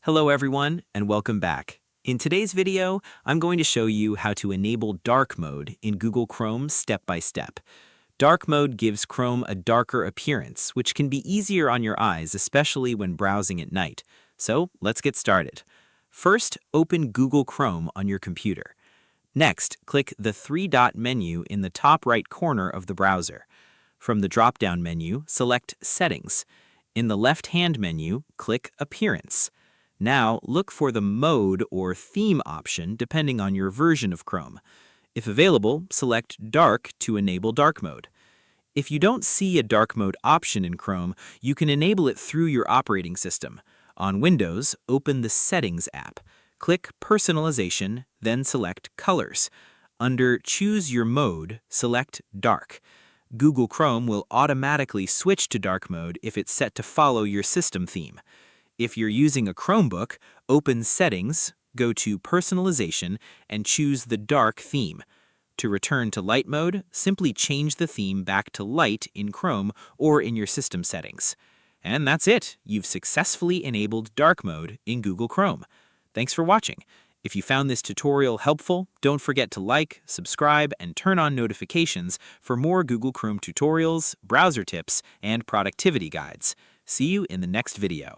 Hello everyone, and welcome back. In today's video, I'm going to show you how to enable dark mode in Google Chrome step by step. Dark mode gives Chrome a darker appearance, which can be easier on your eyes, especially when browsing at night. So let's get started. First, open Google Chrome on your computer. Next, click the three-dot menu in the top right corner of the browser. From the drop-down menu, select Settings. In the left-hand menu, click Appearance. Now, look for the Mode or Theme option depending on your version of Chrome. If available, select Dark to enable dark mode. If you don't see a dark mode option in Chrome, you can enable it through your operating system. On Windows, open the Settings app. Click Personalization, then select Colors. Under Choose Your Mode, select Dark. Google Chrome will automatically switch to dark mode if it's set to follow your system theme. If you're using a Chromebook, open Settings, go to Personalization, and choose the Dark theme. To return to light mode, simply change the theme back to light in Chrome or in your system settings. And that's it. You've successfully enabled dark mode in Google Chrome. Thanks for watching. If you found this tutorial helpful, don't forget to like, subscribe, and turn on notifications for more Google Chrome tutorials, browser tips, and productivity guides. See you in the next video.